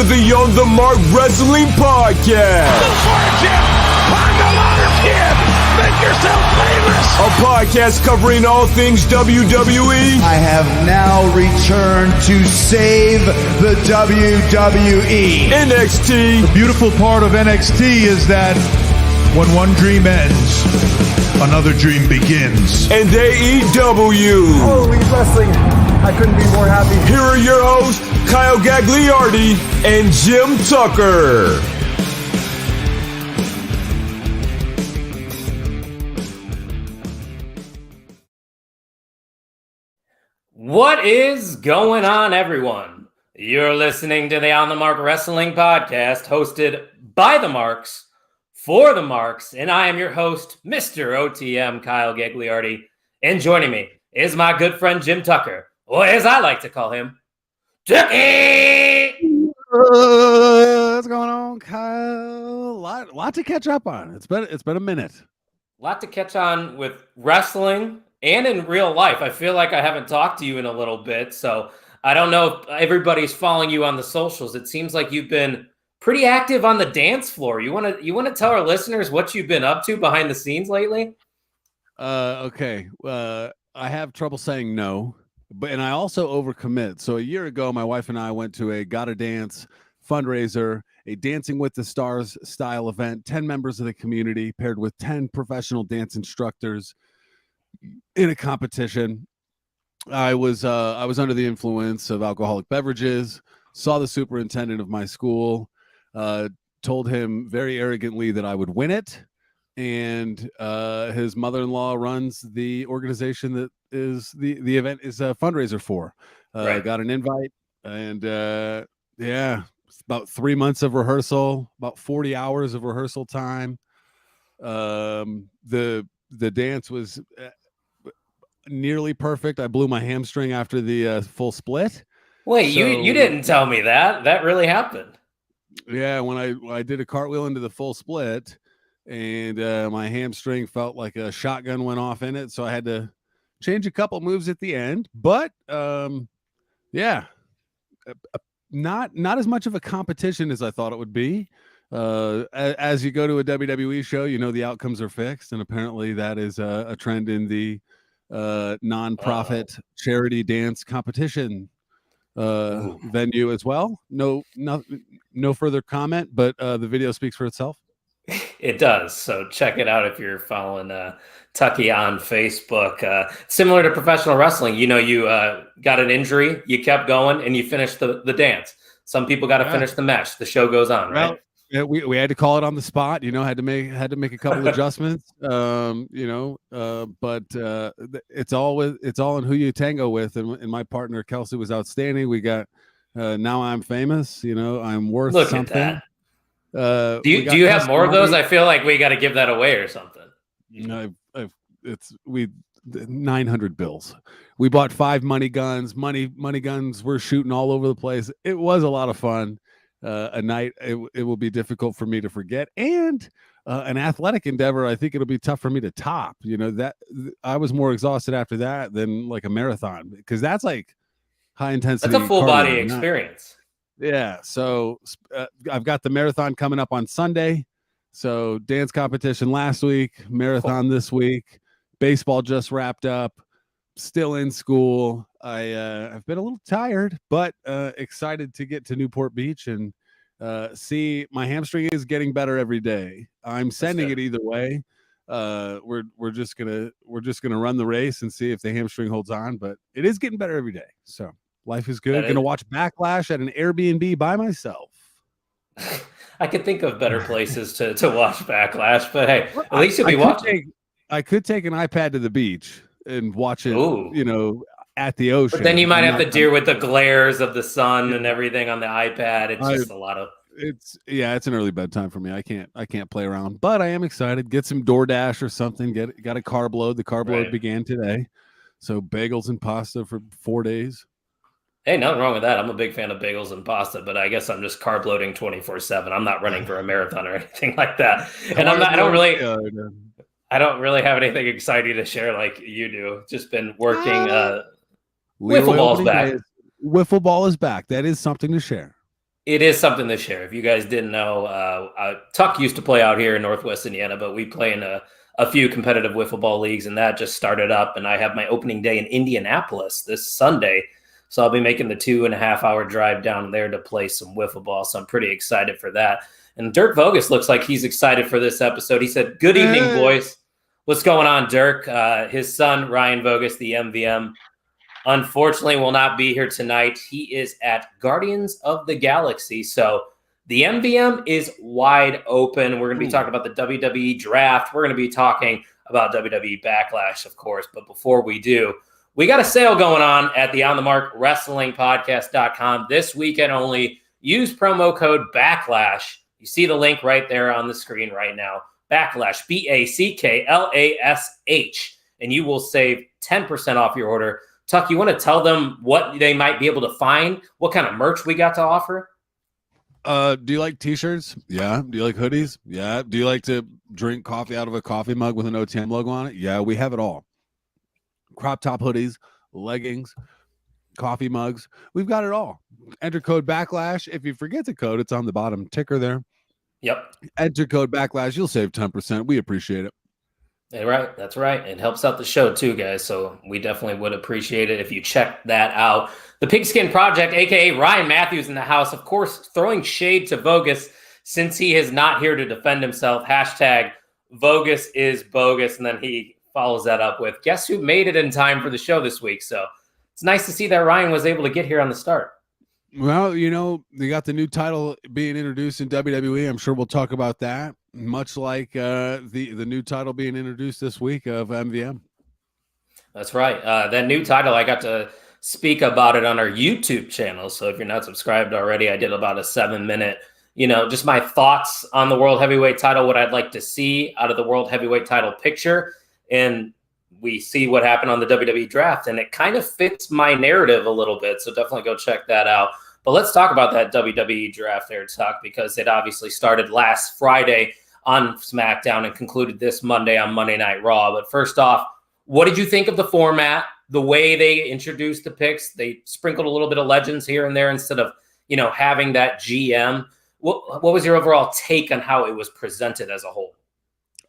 the On the Mark Wrestling Podcast. Go for it, Jim. Pongo on her kid. Make yourself famous. A podcast covering all things WWE. I have now returned to save the WWE. NXT. The beautiful part of NXT is that when one dream ends, another dream begins. And AEW. Holy wrestling. I couldn't be more happy. Here are your hosts, Kyle Gagliardi and Jim Tucker. What is going on, everyone? You're listening to the On the Mark Wrestling Podcast, hosted by the Marks, for the Marks, and I am your host, Mr. OTM Kyle Gagliardi. And joining me is my good friend Jim Tucker, or as I like to call him, Tucky! What's going on, Kyle? Lot to catch up on. It's been a minute. A lot to catch on with wrestling and in real life. I feel like I haven't talked to you in a little bit, so I don't know if everybody's following you on the socials. It seems like you've been pretty active on the dance floor. You want to tell our listeners what you've been up to behind the scenes lately? Okay. I have trouble saying no, and I also overcommit. So a year ago, my wife and I went to a Gotta Dance fundraiser, a Dancing with the Stars style event, 10 members of the community paired with 10 professional dance instructors in a competition. I was under the influence of alcoholic beverages, saw the superintendent of my school, told him very arrogantly that I would win it. And his mother-in-law runs the organization that is the event is a fundraiser for. Right. Got an invite, and it's about 3 months of rehearsal, about 40 hours of rehearsal time. The dance was nearly perfect. I blew my hamstring after the full split. Wait, so, you didn't tell me that. That really happened. Yeah, when I did a cartwheel into the full split, and my hamstring felt like a shotgun went off in it, so I had to change a couple moves at the end. But not as much of a competition as I thought it would be. As you go to a WWE show, you know the outcomes are fixed, and apparently that is a trend in the nonprofit charity dance competition venue as well. No further comment, but the video speaks for itself. It does. So check it out if you're following Tucky on Facebook. Similar to professional wrestling, you got an injury, you kept going, and you finished the dance. Some people got to finish the match. The show goes on, right? Yeah, we had to call it on the spot. Had to make a couple adjustments. But it's all in who you tango with. And my partner Kelsey was outstanding. We got Now I'm Famous. I'm worth Look something. At that. Do you have more of those? I feel like we got to give that away or something. 900 bills. We bought 5 money guns. Money guns were shooting all over the place. It was a lot of fun. A night it will be difficult for me to forget, and an athletic endeavor I think it'll be tough for me to top. That I was more exhausted after that than like a marathon, because that's like high intensity. That's a full body experience. Yeah, so I've got the marathon coming up on Sunday. So dance competition last week, marathon this week. Baseball just wrapped up. Still in school. I've been a little tired, but excited to get to Newport Beach and see my hamstring is getting better every day. I'm sending it either way. We're just gonna run the race and see if the hamstring holds on, but it is getting better every day. So life is good. Gonna watch Backlash at an Airbnb by myself. I could think of better places to watch Backlash, but hey, at least you'll be watching. I could take an iPad to the beach and watch it, at the ocean. But then you might have to deal with the glares of the sun and everything on the iPad. It's just a lot of. It's an early bedtime for me. I can't play around, but I am excited. Get some DoorDash or something. Got a carb load. The carb load began today, so bagels and pasta for 4 days. Hey, nothing wrong with that. I'm a big fan of bagels and pasta, but I guess I'm just carb loading 24/7. I'm not running for a marathon or anything like that, and I don't really have anything exciting to share like you do. Just been working. Wiffle ball's back. Wiffle ball is back. That is something to share. It is something to share. If you guys didn't know, Tuck used to play out here in Northwest Indiana, but we play in a few competitive wiffle ball leagues, and that just started up. And I have my opening day in Indianapolis this Sunday. So I'll be making the 2.5-hour drive down there to play some wiffle ball. So I'm pretty excited for that. And Dirk Vogus looks like he's excited for this episode. He said, "Good evening, boys." What's going on, Dirk? His son, Ryan Vogus, the MVM, unfortunately will not be here tonight. He is at Guardians of the Galaxy. So the MVM is wide open. We're going to be talking about the WWE Draft. We're going to be talking about WWE Backlash, of course. But before we do, we got a sale going on at the On the Mark Wrestling Podcast.com this weekend only. Use promo code Backlash. You see the link right there on the screen right now. Backlash, BACKLASH, and you will save 10% off your order. Tuck, you want to tell them what they might be able to find? What kind of merch we got to offer? Do you like t-shirts? Yeah. Do you like hoodies? Yeah. Do you like to drink coffee out of a coffee mug with an OTM logo on it? Yeah, we have it all. Crop top hoodies, leggings, coffee mugs. We've got it all. Enter code Backlash. If you forget the code, it's on the bottom ticker there. Yep. Enter code Backlash. You'll save 10%. We appreciate it. Right. That's right. It helps out the show too, guys. So we definitely would appreciate it if you check that out. The Pigskin Project, a.k.a. Ryan Matthews in the house, of course, throwing shade to Vogus since he is not here to defend himself. Hashtag Vogus is bogus. And then he follows that up with, guess who made it in time for the show this week? So it's nice to see that Ryan was able to get here on the start. Well, you know, they got the new title being introduced in WWE. I'm sure we'll talk about that, much like the new title being introduced this week of MVM. That's right. That new title, I got to speak about it on our YouTube channel. So if you're not subscribed already, I did about a 7-minute, just my thoughts on the World Heavyweight title, what I'd like to see out of the World Heavyweight title picture. And we see what happened on the WWE Draft, and it kind of fits my narrative a little bit. So definitely go check that out. But let's talk about that WWE Draft there, Tuck, because it obviously started last Friday on SmackDown and concluded this Monday on Monday Night Raw. But first off, what did you think of the format, the way they introduced the picks? They sprinkled a little bit of legends here and there instead of, having that GM. What was your overall take on how it was presented as a whole?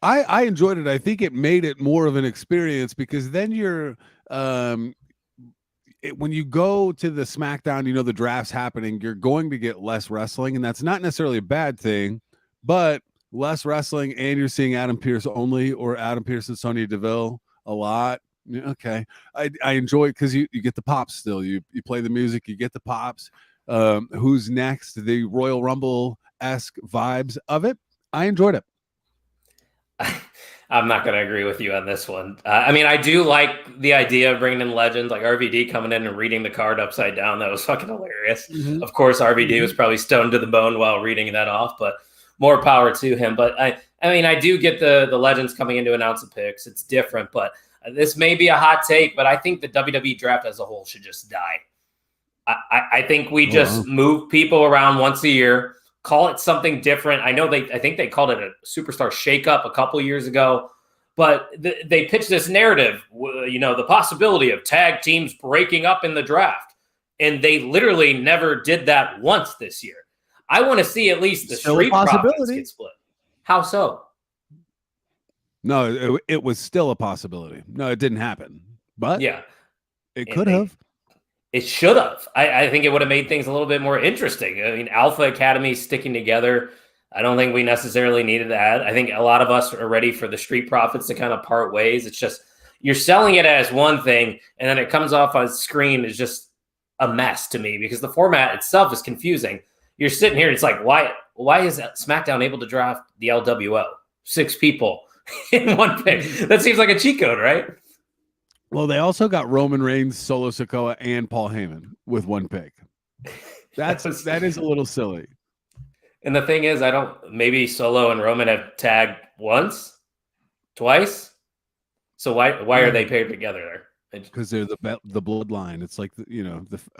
I enjoyed it. I think it made it more of an experience because then you're when you go to the SmackDown, the draft's happening, you're going to get less wrestling, and that's not necessarily a bad thing, but less wrestling, and you're seeing Adam Pearce only or Adam Pearce and Sonya Deville a lot. Okay. I enjoy it because you get the pops still. You play the music, you get the pops. Who's next? The Royal Rumble-esque vibes of it. I enjoyed it. I'm not going to agree with you on this one. I do like the idea of bringing in legends like RVD coming in and reading the card upside down. That was fucking hilarious. Mm-hmm. Of course, RVD was probably stoned to the bone while reading that off, but more power to him. But I do get the legends coming in to announce the picks. It's different, but this may be a hot take, but I think the WWE Draft as a whole should just die. I think we just move people around once a year. Call it something different. I think they called it a superstar shakeup a couple years ago, but they pitched this narrative, the possibility of tag teams breaking up in the draft. And they literally never did that once this year. I want to see at least the Street Profits get split. How so? No, it was still a possibility. No, it didn't happen, but yeah, it could have. It should have. I think it would have made things a little bit more interesting. Alpha Academy sticking together. I don't think we necessarily needed that. I think a lot of us are ready for the Street Profits to kind of part ways. It's just you're selling it as one thing, and then it comes off on screen is just a mess to me because the format itself is confusing. You're sitting here, it's like, why is SmackDown able to draft the LWO? 6 people in one pick. That seems like a cheat code, right? Well, they also got Roman Reigns, Solo Sikoa, and Paul Heyman with one pick. That is a little silly. And the thing is, maybe Solo and Roman have tagged once, twice. So why are they paired together there? Because they're the bloodline. It's like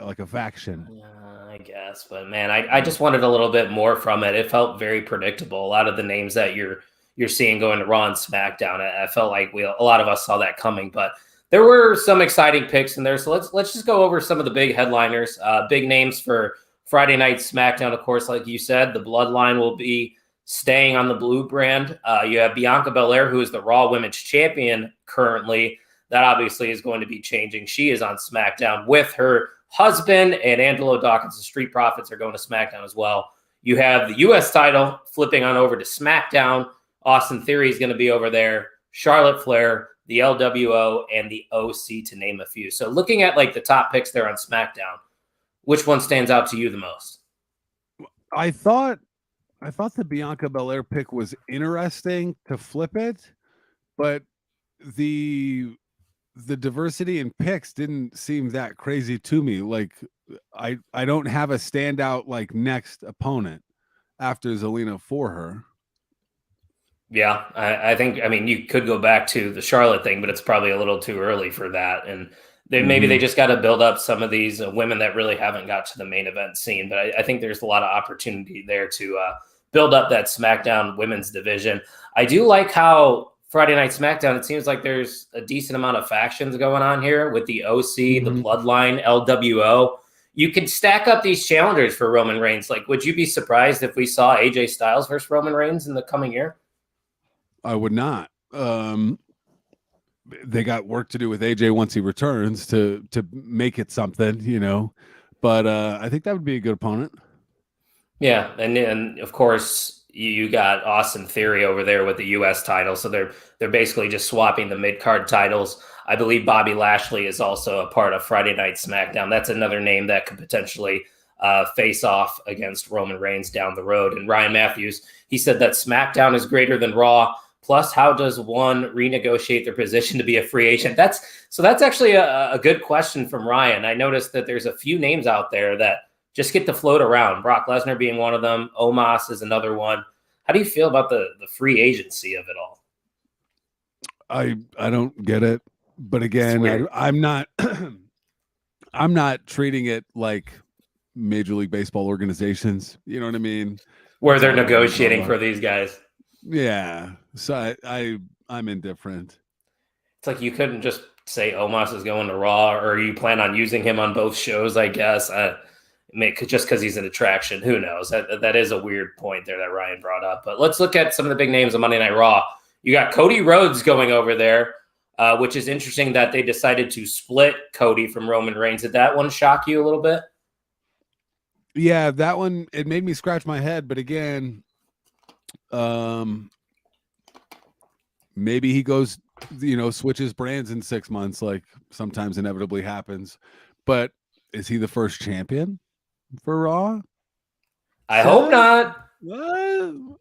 like a faction. Yeah, I guess. But man, I just wanted a little bit more from it. It felt very predictable. A lot of the names that you're seeing going to Raw and SmackDown, I felt like a lot of us saw that coming, but. There were some exciting picks in there, so let's just go over some of the big headliners, big names for Friday night SmackDown, of course, like you said, the Bloodline will be staying on the blue brand. You have Bianca Belair, who is the Raw Women's Champion currently. That obviously is going to be changing. She is on SmackDown with her husband, and Angelo Dawkins, the Street Profits, are going to SmackDown as well. You have the U.S. title flipping on over to SmackDown. Austin Theory is going to be over there. Charlotte Flair, the LWO, and the OC, to name a few. So looking at like the top picks there on SmackDown, which one stands out to you the most? I thought the Bianca Belair pick was interesting to flip it, but the diversity in picks didn't seem that crazy to me. Like I don't have a standout like next opponent after Zelina for her. Yeah, I think, I mean, you could go back to the Charlotte thing, but it's probably a little too early for that. And maybe they just got to build up some of these women that really haven't got to the main event scene. But I think there's a lot of opportunity there to build up that SmackDown women's division. I do like how Friday Night SmackDown, it seems like there's a decent amount of factions going on here with the OC, the Bloodline, LWO. You could stack up these challengers for Roman Reigns. Like, would you be surprised if we saw AJ Styles versus Roman Reigns in the coming year? I would not. They got work to do with AJ once he returns to make it something, you know. But I think that would be a good opponent. Yeah, and of course you got Austin Theory over there with the U.S. title, so they're basically just swapping the mid-card titles. I believe Bobby Lashley is also a part of Friday Night SmackDown. That's another name that could potentially face off against Roman Reigns down the road. And Ryan Matthews, he said that SmackDown is greater than Raw. Plus, how does one renegotiate their position to be a free agent? That's actually a good question from Ryan. I noticed that there's a few names out there that just get to float around. Brock Lesnar being one of them. Omos is another one. How do you feel about the free agency of it all? I don't get it. But again, I'm not I'm not treating it like Major League Baseball organizations. You know what I mean? Where they're negotiating for these guys. Yeah. So I'm indifferent. It's like you couldn't just say Omos is going to Raw, or you plan on using him on both shows, I guess. Just because he's an attraction. Who knows? That is a weird point there that Ryan brought up. But let's look at some of the big names on Monday Night Raw. You got Cody Rhodes going over there, which is interesting that they decided to split Cody from Roman Reigns. Did that one shock you a little bit? Yeah, that one, it made me scratch my head. But again, maybe he goes, switches brands in 6 months, like sometimes inevitably happens. But is he the first champion for Raw? I hope not. Well,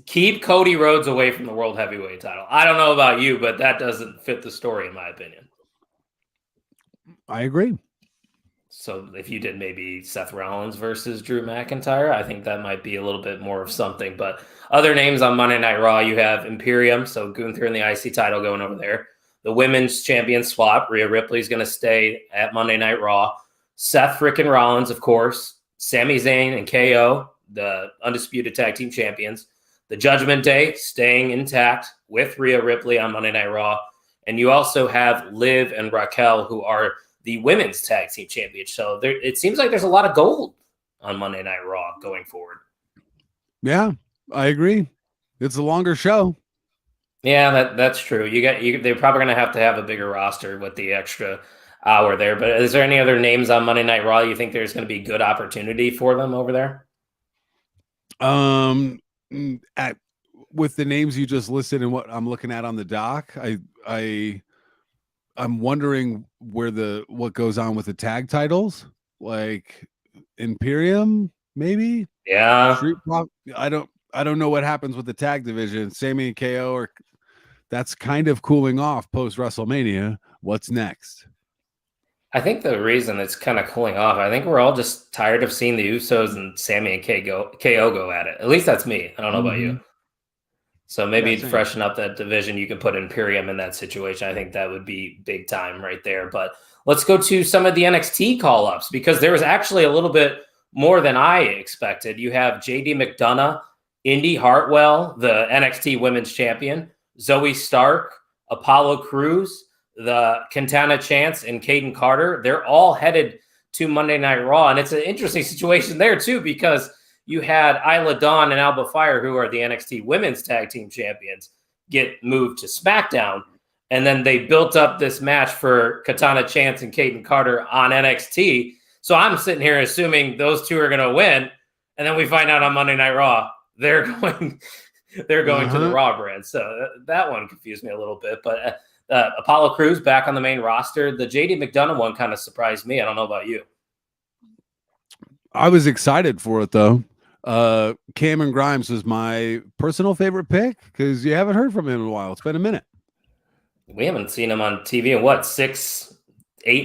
keep Cody Rhodes away from the World Heavyweight title. I don't know about you, but that doesn't fit the story, in my opinion. I agree. So if you did maybe Seth Rollins versus Drew McIntyre, I think that might be a little bit more of something. But other names on Monday Night Raw, you have Imperium, so Gunther and the IC title going over there. The women's champion swap, Rhea Ripley's going to stay at Monday Night Raw. Seth frickin' Rollins, of course. Sami Zayn and KO, the undisputed tag team champions. The Judgment Day staying intact with Rhea Ripley on Monday Night Raw. And you also have Liv and Raquel, who are the women's tag team champions. So it seems like there's a lot of gold on Monday Night Raw going forward. Yeah, I agree. It's a longer show. Yeah, that's true. They're probably going to have a bigger roster with the extra hour there. But is there any other names on Monday Night Raw you think there's going to be good opportunity for them over there? With the names you just listed and what I'm looking at on the doc, I'm wondering what goes on with the tag titles, like Imperium, maybe. Yeah, I don't know what happens with the tag division. Sami and KO that's kind of cooling off post WrestleMania. What's next? I think the reason it's kind of cooling off, I think we're all just tired of seeing the Usos and Sami and KO go at it. At least that's me. I don't know about you. So maybe to freshen up that division, you can put Imperium in that situation. I think that would be big time right there. But let's go to some of the NXT call-ups, because there was actually a little bit more than I expected. You have JD McDonough, Indy Hartwell, the NXT Women's Champion, Zoe Stark, Apollo Crews, the Quintana Chance, and Caden Carter. They're all headed to Monday Night Raw. And it's an interesting situation there, too, because you had Isla Dawn and Alba Fire, who are the NXT Women's Tag Team Champions, get moved to SmackDown. And then they built up this match for Katana Chance and Kaden Carter on NXT. So I'm sitting here assuming those two are going to win. And then we find out on Monday Night Raw, they're going to the Raw brand. So that one confused me a little bit. But Apollo Crews back on the main roster. The JD McDonough one kind of surprised me. I don't know about you. I was excited for it, though. Cameron Grimes was my personal favorite pick because you haven't heard from him in a while. It's been a minute. We haven't seen him on TV in what, 6-8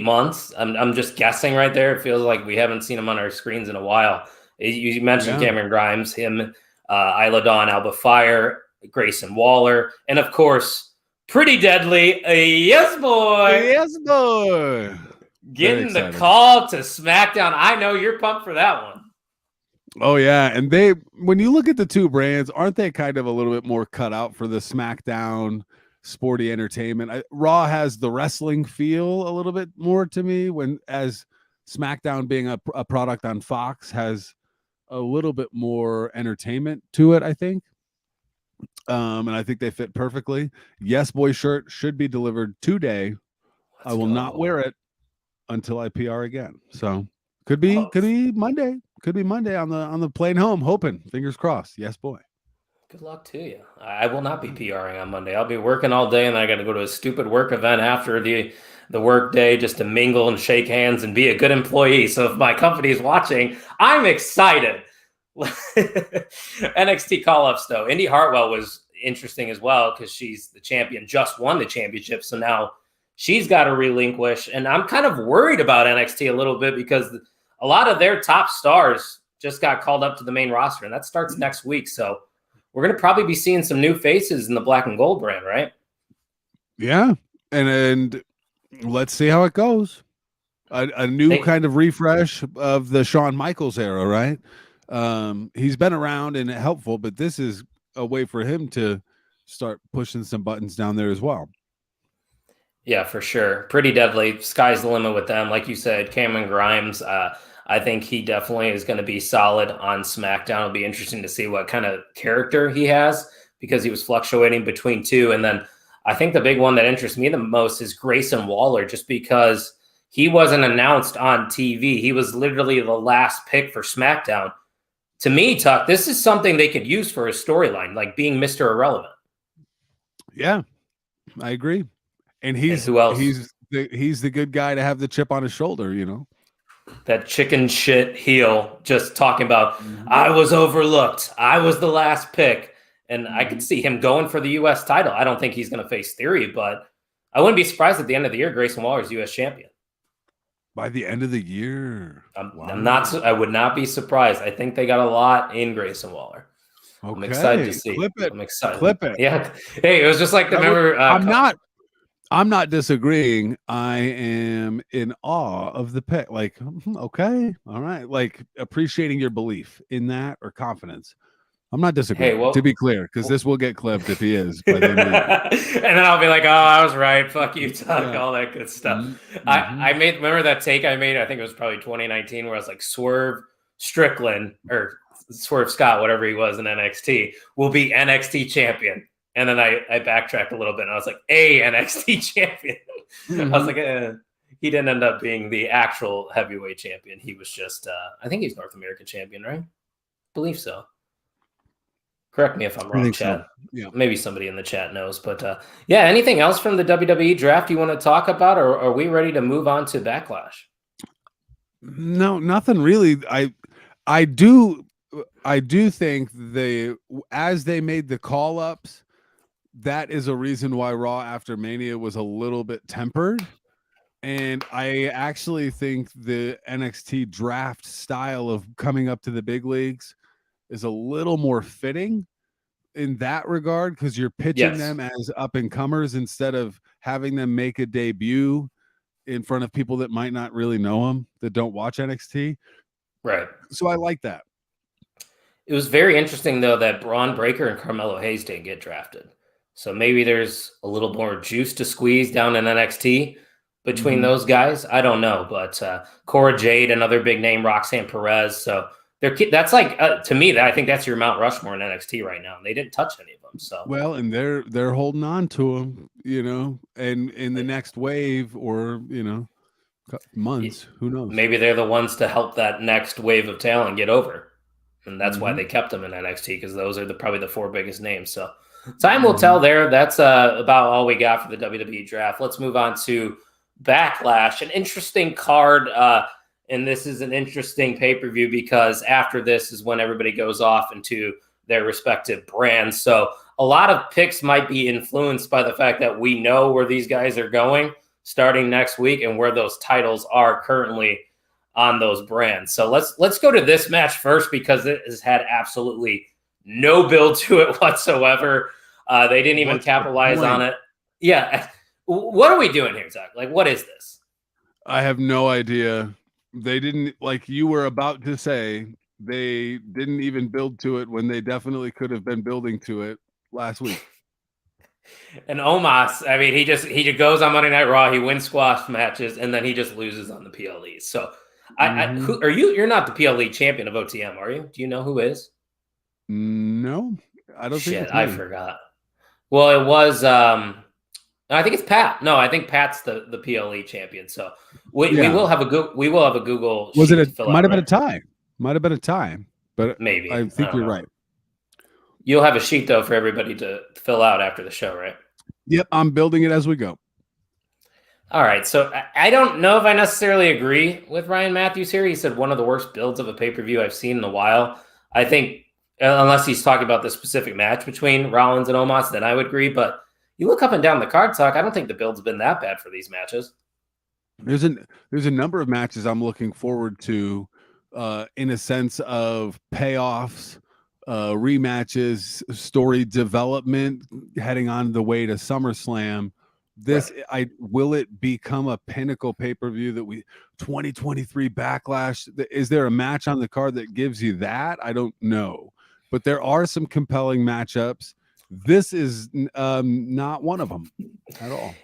months? I'm just guessing right there. It feels like we haven't seen him on our screens in a while. You mentioned Cameron Grimes, him, Isla Dawn, Alba Fire, Grayson Waller, and of course, Pretty Deadly, yes boy. Yes boy. Getting the call to SmackDown. I know you're pumped for that one. Oh yeah, and when you look at the two brands, aren't they kind of a little bit more cut out for the SmackDown sporty entertainment? Raw has the wrestling feel a little bit more to me, as SmackDown being a product on Fox has a little bit more entertainment to it, I think. And I think they fit perfectly. Yes Boy shirt should be delivered today. I will not wear it until I PR again. So could be Monday. Could be Monday on the plane home. Hoping, fingers crossed. Yes boy. Good luck to you. I will not be PRing on Monday. I'll be working all day, and then I got to go to a stupid work event after the work day just to mingle and shake hands and be a good employee. So if my company is watching, I'm excited. NXT call-ups, though. Indy Hartwell was interesting as well because she's the champion, just won the championship. So now she's got to relinquish. And I'm kind of worried about NXT a little bit because a lot of their top stars just got called up to the main roster, and that starts next week. So we're going to probably be seeing some new faces in the black and gold brand, right? Yeah. And let's see how it goes. A new kind of refresh of the Shawn Michaels era, right? He's been around and helpful, but this is a way for him to start pushing some buttons down there as well. Yeah, for sure. Pretty Deadly. Sky's the limit with them. Like you said, Cameron Grimes, I think he definitely is going to be solid on SmackDown. It'll be interesting to see what kind of character he has because he was fluctuating between two. And then I think the big one that interests me the most is Grayson Waller, just because he wasn't announced on TV. He was literally the last pick for SmackDown. To me, Tuck, this is something they could use for a storyline, like being Mr. Irrelevant. Yeah, I agree. And who else? He's the good guy to have the chip on his shoulder, you know. That chicken shit heel just talking about, I was overlooked. I was the last pick. And I could see him going for the U.S. title. I don't think he's going to face Theory, but I wouldn't be surprised at the end of the year, Grayson Waller is U.S. champion. By the end of the year. I would not be surprised. I think they got a lot in Grayson Waller. Okay. I'm excited to see. Clip it. I'm excited. Clip it. Yeah. Hey, it was just like I'm not disagreeing. I am in awe of the pick. Like, okay, all right. Like appreciating your belief in that or confidence. I'm not disagreeing, to be clear, because this will get clipped if he is. And then I'll be like, oh, I was right. Fuck you, Tuck. All that good stuff. Mm-hmm. Remember that take I made? I think it was probably 2019 where I was like, Swerve Strickland or Swerve Scott, whatever he was in NXT, will be NXT champion. And then I backtracked a little bit and I was like, NXT champion. Mm-hmm. I was like, he didn't end up being the actual heavyweight champion. He was just, I think he's North American champion, right? I believe so. Correct me if I'm wrong, chat. So. Yeah. Maybe somebody in the chat knows. But anything else from the WWE draft you want to talk about, or are we ready to move on to Backlash? No, nothing really. I do think as they made the call-ups, that is a reason why Raw after Mania was a little bit tempered. And I actually think the NXT draft style of coming up to the big leagues is a little more fitting in that regard because you're pitching them as up-and-comers instead of having them make a debut in front of people that might not really know them, that don't watch NXT. Right. So I like that. It was very interesting, though, that Braun Breaker and Carmelo Hayes didn't get drafted. So maybe there's a little more juice to squeeze down in NXT. between those guys. I don't know, but Cora Jade, another big name, Roxanne Perez. So that's like to me, I think that's your Mount Rushmore in NXT right now. And they didn't touch any of them. So well, and they're holding on to them, and in the next wave or months, who knows? Maybe they're the ones to help that next wave of talent get over, and that's why they kept them in NXT, because those are probably the 4 biggest names. So time will tell there. That's about all we got for the WWE draft. Let's move on to Backlash, an interesting card. And this is an interesting pay-per-view because after this is when everybody goes off into their respective brands. So a lot of picks might be influenced by the fact that we know where these guys are going starting next week and where those titles are currently on those brands. So let's go to this match first because it has had absolutely no build to it whatsoever. They didn't even capitalize on it. Yeah. What are we doing here, Zach? Like, what is this? I have no idea. They didn't, like you were about to say, they didn't even build to it when they definitely could have been building to it last week. And Omos, I mean, he just goes on Monday Night Raw, he wins squash matches, and then he just loses on the PLEs. So, who are you? You're not the PLE champion of OTM, are you? Do you know who is? No, I don't think. Shit, I forgot. Well, it was. I think it's Pat. No, I think Pat's the PLE champion. So we will have a Google. Was it might have been a tie? Might have been a tie, but maybe. I think you're right. You'll have a sheet though for everybody to fill out after the show, right? Yep, I'm building it as we go. All right, so I don't know if I necessarily agree with Ryan Matthews here. He said one of the worst builds of a pay-per-view I've seen in a while. I think unless he's talking about the specific match between Rollins and Omos, then I would agree. But you look up and down the card talk, I don't think the build's been that bad for these matches. There's a number of matches I'm looking forward to in a sense of payoffs, rematches, story development heading on the way to SummerSlam. Will it become a pinnacle pay-per-view that 2023 Backlash? Is there a match on the card that gives you that? I don't know, but there are some compelling matchups. This is not one of them at all.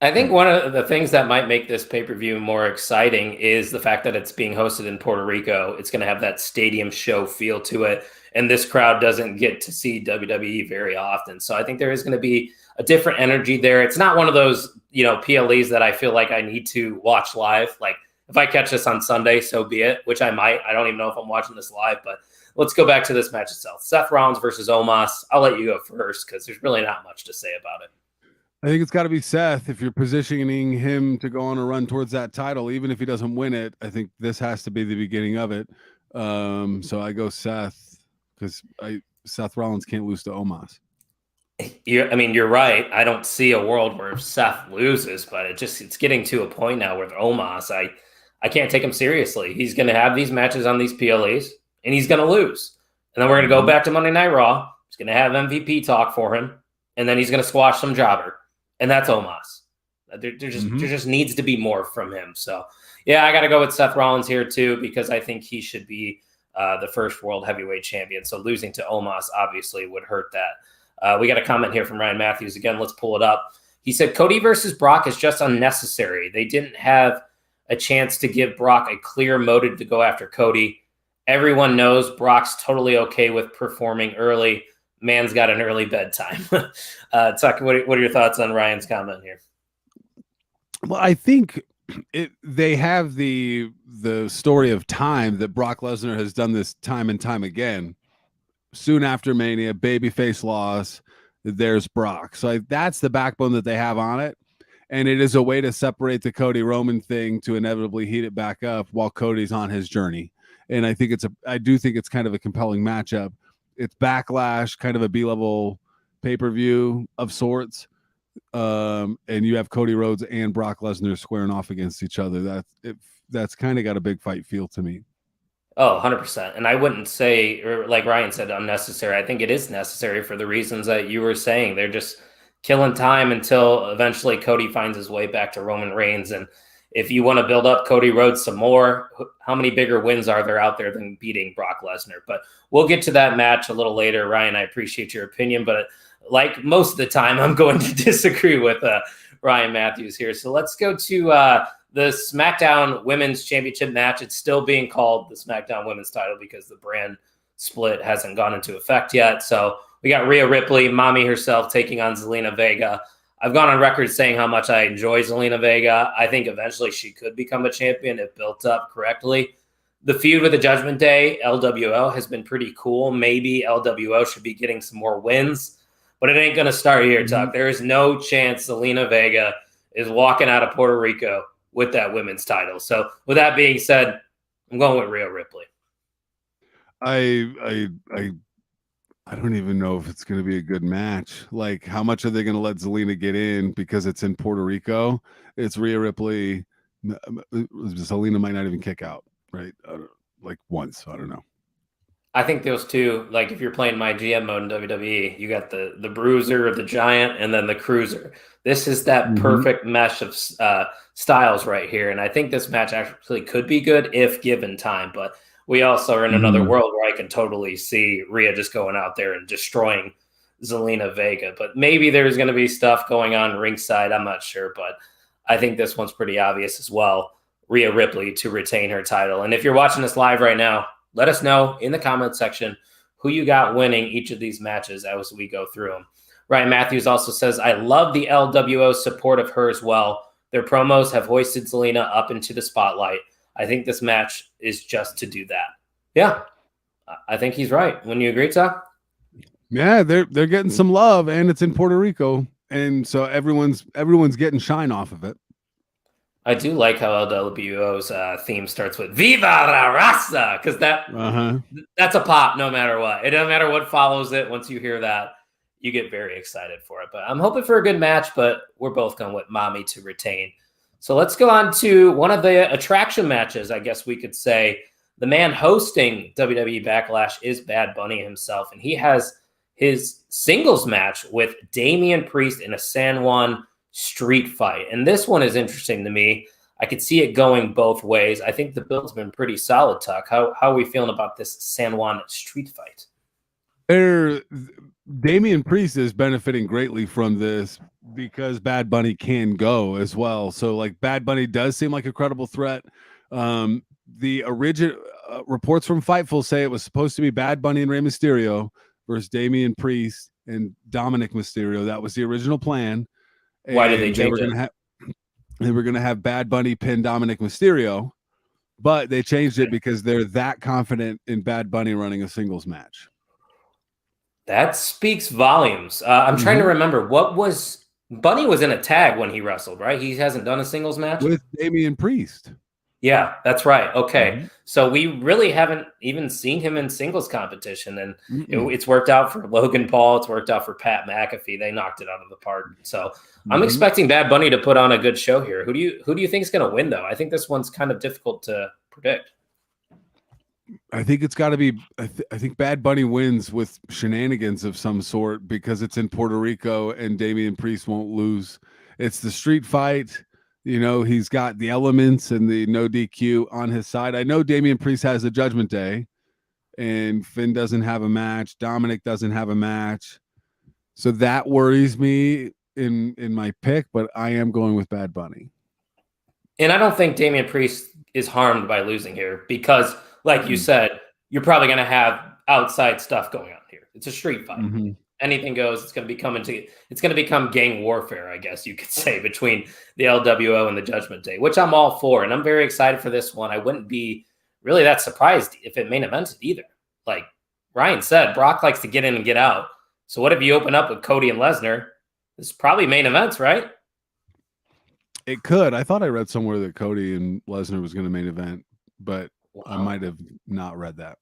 I think one of the things that might make this pay-per-view more exciting is the fact that it's being hosted in Puerto Rico. It's going to have that stadium show feel to it, and this crowd doesn't get to see WWE very often. So I think there is going to be a different energy there. It's not one of those, PLEs that I feel like I need to watch live. Like if I catch this on Sunday, so be it, which I might. I don't even know if I'm watching this live, but let's go back to this match itself. Seth Rollins versus Omos. I'll let you go first because there's really not much to say about it. I think it's got to be Seth. If you're positioning him to go on a run towards that title, even if he doesn't win it, I think this has to be the beginning of it. So I go Seth because Seth Rollins can't lose to Omos. You're right. I don't see a world where Seth loses, but it's getting to a point now where Omos, I can't take him seriously. He's going to have these matches on these PLEs, and he's going to lose. And then we're going to go back to Monday Night Raw. He's going to have MVP talk for him, and then he's going to squash some jobber. And that's Omos. There just needs to be more from him. So, yeah, I got to go with Seth Rollins here, too, because I think he should be the first world heavyweight champion. So losing to Omos obviously would hurt that. We got a comment here from Ryan Matthews. Again, let's pull it up. He said, Cody versus Brock is just unnecessary. They didn't have a chance to give Brock a clear motive to go after Cody. Everyone knows Brock's totally okay with performing early. Man's got an early bedtime. Tuck, what are your thoughts on Ryan's comment here? Well, I think they have the story of time that Brock Lesnar has done this time and time again. Soon after Mania, babyface loss, there's Brock. So that's the backbone that they have on it. And it is a way to separate the Cody Roman thing to inevitably heat it back up while Cody's on his journey. And I do think it's kind of a compelling matchup. It's Backlash, kind of a B-level pay-per-view of sorts. And you have Cody Rhodes and Brock Lesnar squaring off against each other. That's kind of got a big fight feel to me. Oh, 100%. And I wouldn't say, or like Ryan said, unnecessary. I think it is necessary for the reasons that you were saying. They're just killing time until eventually Cody finds his way back to Roman Reigns. And if you want to build up Cody Rhodes some more, how many bigger wins are there out there than beating Brock Lesnar? But we'll get to that match a little later. Ryan, I appreciate your opinion, but like most of the time, I'm going to disagree with Ryan Matthews here. So let's go to the SmackDown Women's Championship match. It's still being called the SmackDown Women's title because the brand split hasn't gone into effect yet. So we got Rhea Ripley, mommy herself, taking on Zelina Vega. I've gone on record saying how much I enjoy Zelina Vega. I think eventually she could become a champion if built up correctly. The feud with the Judgment Day, LWO, has been pretty cool. Maybe LWO should be getting some more wins, but it ain't going to start here, Tuck. There is no chance Zelina Vega is walking out of Puerto Rico with that women's title. So with that being said, I'm going with Rhea Ripley. I don't even know if it's going to be a good match. Like, how much are they going to let Zelina get in because it's in Puerto Rico? It's Rhea Ripley. Zelina might not even kick out, right? Like once. I don't know. I think those two, like if you're playing my GM mode in WWE, you got the bruiser, the giant, and then the cruiser. This is that perfect mesh of styles right here. And I think this match actually could be good if given time, but we also are in another world where I can totally see Rhea just going out there and destroying Zelina Vega. But maybe there's going to be stuff going on ringside. I'm not sure, but I think this one's pretty obvious as well. Rhea Ripley to retain her title. And if you're watching this live right now, let us know in the comment section who you got winning each of these matches as we go through them. Ryan Matthews also says, I love the LWO support of her as well. Their promos have hoisted Zelina up into the spotlight. I think this match is just to do that. Yeah, I think he's right. Wouldn't you agree, Tuck? Yeah, they're getting some love, and it's in Puerto Rico, and so everyone's getting shine off of it. I do like how LWO's theme starts with "Viva la Raza" because that's a pop no matter what. It doesn't matter what follows it. Once you hear that, you get very excited for it. But I'm hoping for a good match. But we're both going with mommy to retain. So let's go on to one of the attraction matches, I guess we could say. The man hosting WWE Backlash is Bad Bunny himself, and he has his singles match with Damian Priest in a San Juan street fight. And this one is interesting to me. I could see it going both ways. I think the build's been pretty solid, Tuck. How are we feeling about this San Juan street fight? Damian Priest is benefiting greatly from this because Bad Bunny can go as well. So like Bad Bunny does seem like a credible threat. The original reports from Fightful say it was supposed to be Bad Bunny and Rey Mysterio versus Damian Priest and Dominic Mysterio. That was the original plan. Why did they change it? They were going to have Bad Bunny pin Dominic Mysterio, but they changed it because they're that confident in Bad Bunny running a singles match. That speaks volumes. I'm trying to remember Bunny was in a tag when he wrestled, right? He hasn't done a singles match with Damian Priest. Yeah, that's right. Okay. So we really haven't even seen him in singles competition, and it's worked out for Logan Paul. It's worked out for Pat McAfee. They knocked it out of the park. So I'm expecting Bad Bunny to put on a good show here. Who do you think is going to win, though? I think this one's kind of difficult to predict. I think it's got to be. I think Bad Bunny wins with shenanigans of some sort because it's in Puerto Rico and Damian Priest won't lose. It's the street fight. You know, he's got the elements and the no DQ on his side. I know Damian Priest has a Judgment Day and Finn doesn't have a match. Dominic doesn't have a match. So that worries me in my pick, but I am going with Bad Bunny. And I don't think Damian Priest is harmed by losing here because, like you said, you're probably going to have outside stuff going on here. It's a street fight. Anything goes. It's going to become gang warfare, I guess you could say, between the LWO and the Judgment Day, which I'm all for, and I'm very excited for this one. I wouldn't be really that surprised if it main evented either. Like Ryan said, Brock likes to get in and get out. So what if you open up with Cody and Lesnar? This is probably main events, right? It could. I thought I read somewhere that Cody and Lesnar was going to main event, but I might have not read that.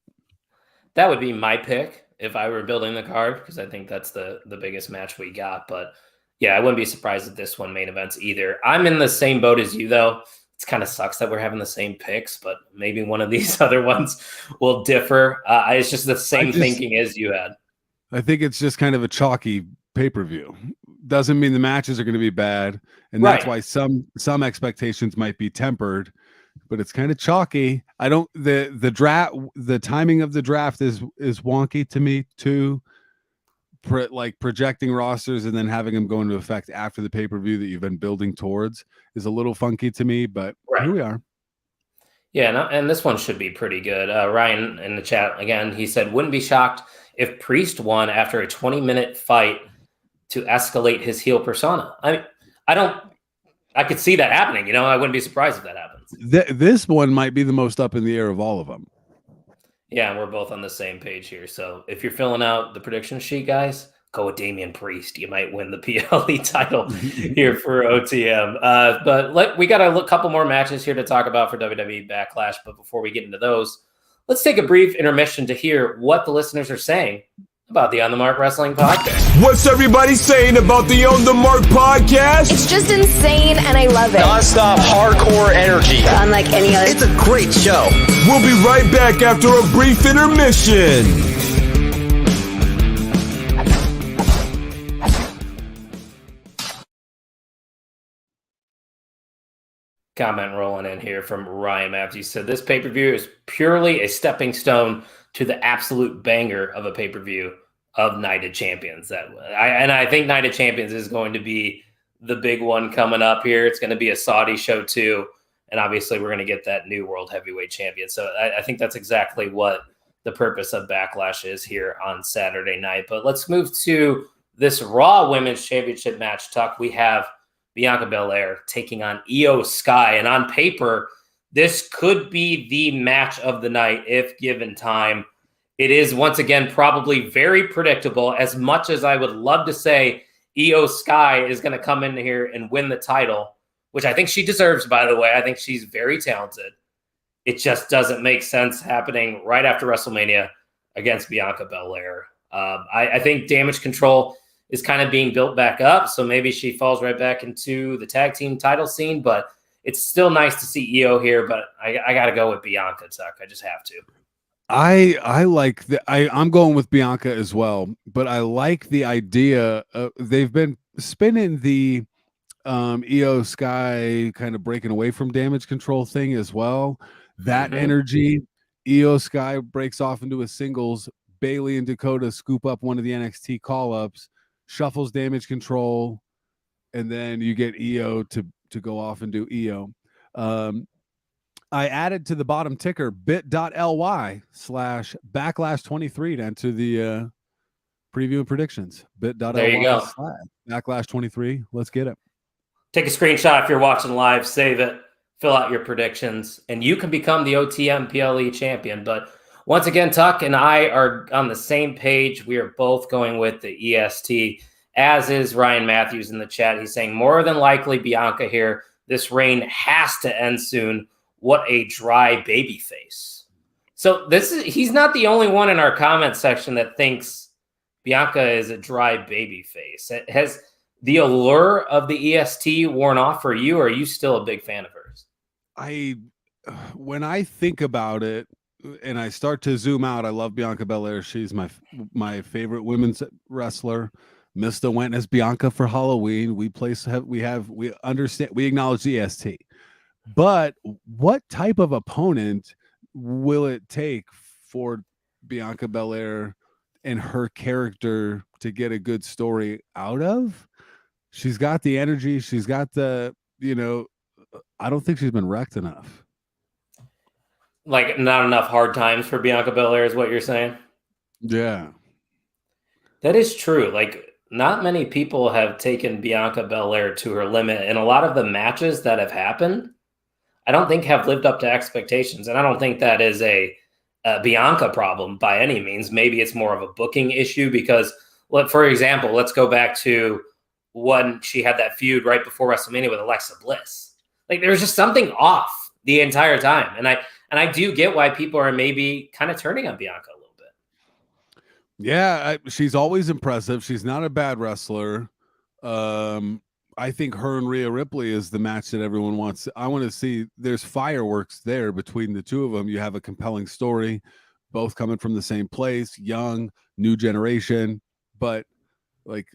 That would be my pick if I were building the card, because I think that's the biggest match we got. But yeah, I wouldn't be surprised if this one main events either. I'm in the same boat as you, though. It kind of sucks that we're having the same picks, but maybe one of these other ones will differ. It's just the same thinking as you had. I think it's just kind of a chalky pay-per-view. Doesn't mean the matches are going to be bad, and that's why some expectations might be tempered. But it's kind of chalky. I don't the timing of the draft is wonky to me too. projecting rosters and then having them go into effect after the pay-per-view that you've been building towards is a little funky to me, but here we are. Yeah, no, and this one should be pretty good. Ryan in the chat, again, he said, wouldn't be shocked if Priest won after a 20-minute fight to escalate his heel persona. I could see that happening. I wouldn't be surprised if that happens. This one might be the most up in the air of all of them. Yeah, and we're both on the same page here. So if you're filling out the prediction sheet, guys, go with Damian Priest. You might win the PLE title here for OTM. But we got a couple more matches here to talk about for WWE Backlash. But before we get into those, let's take a brief intermission to hear what the listeners are saying about the On the Mark Wrestling Podcast. What's everybody saying about the On the Mark Podcast? It's just insane, and I love it. Non-stop hardcore energy. Unlike any other. It's a great show. We'll be right back after a brief intermission. Comment rolling in here from Ryan Matthews. Said this pay-per-view is purely a stepping stone to the absolute banger of a pay-per-view of Night of Champions. I think Night of Champions is going to be the big one coming up here. It's going to be a Saudi show too. And obviously we're going to get that new world heavyweight champion. So I think that's exactly what the purpose of Backlash is here on Saturday night. But let's move to this Raw Women's Championship match, Tuck. We have Bianca Belair taking on Io Sky. And on paper, this could be the match of the night if given time. It is, once again, probably very predictable. As much as I would love to say Io Sky is going to come in here and win the title, which I think she deserves, by the way. I think she's very talented. It just doesn't make sense happening right after WrestleMania against Bianca Belair. I think Damage Control is kind of being built back up, so maybe she falls right back into the tag team title scene, but it's still nice to see Io here, but I got to go with Bianca, Tuck. I just have to. I like I'm going with Bianca as well, but I like the idea. They've been spinning the Io Sky kind of breaking away from Damage Control thing as well. That energy, Io Sky breaks off into a singles. Bailey and Dakota scoop up one of the NXT call-ups, shuffles Damage Control, and then you get Io to go off and do Io. I added to the bottom ticker bit.ly/backlash23 to enter the preview and predictions. bit.ly/backlash23. Let's get it. Take a screenshot if you're watching live, save it, fill out your predictions, and you can become the OTM PLE champion. But once again, Tuck and I are on the same page. We are both going with the EST, as is Ryan Matthews in the chat. He's saying more than likely Bianca here. This reign has to end soon. What a dry baby face. So he's not the only one in our comment section that thinks Bianca is a dry baby face. Has the allure of the EST worn off for you, or are you still a big fan of hers? When I think about it and I start to zoom out, I love Bianca Belair. She's my favorite women's wrestler. Mista went as Bianca for Halloween. We understand, we acknowledge the EST. But what type of opponent will it take for Bianca Belair and her character to get a good story out of? She's got the energy. She's got the, I don't think she's been wrecked enough. Like, not enough hard times for Bianca Belair is what you're saying? Yeah. That is true. Like, not many people have taken Bianca Belair to her limit. And a lot of the matches that have happened, I don't think have lived up to expectations. And I don't think that is a Bianca problem by any means. Maybe it's more of a booking issue because, for example, let's go back to when she had that feud right before WrestleMania with Alexa Bliss. Like, there was just something off the entire time. And I do get why people are maybe kind of turning on Bianca a little bit. Yeah, she's always impressive. She's not a bad wrestler. I think her and Rhea Ripley is the match that everyone wants. I want to see. There's fireworks there between the two of them. You have a compelling story, both coming from the same place, young, new generation. But like,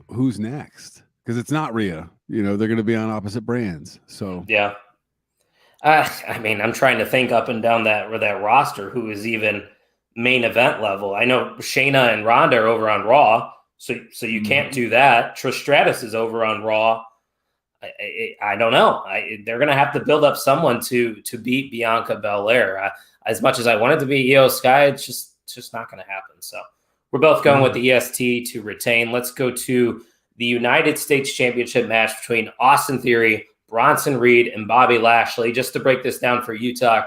who's next? Because it's not Rhea. They're going to be on opposite brands. So yeah. I mean, I'm trying to think up and down that roster who is even main event level. I know Shayna and Ronda are over on Raw, so you can't do that. Trish Stratus is over on Raw. I don't know. They're going to have to build up someone to beat Bianca Belair. As much as I wanted to be Io Sky, it's just not going to happen. So we're both going with the EST to retain. Let's go to the United States Championship match between Austin Theory, Bronson Reed, and Bobby Lashley. Just to break this down for Utah,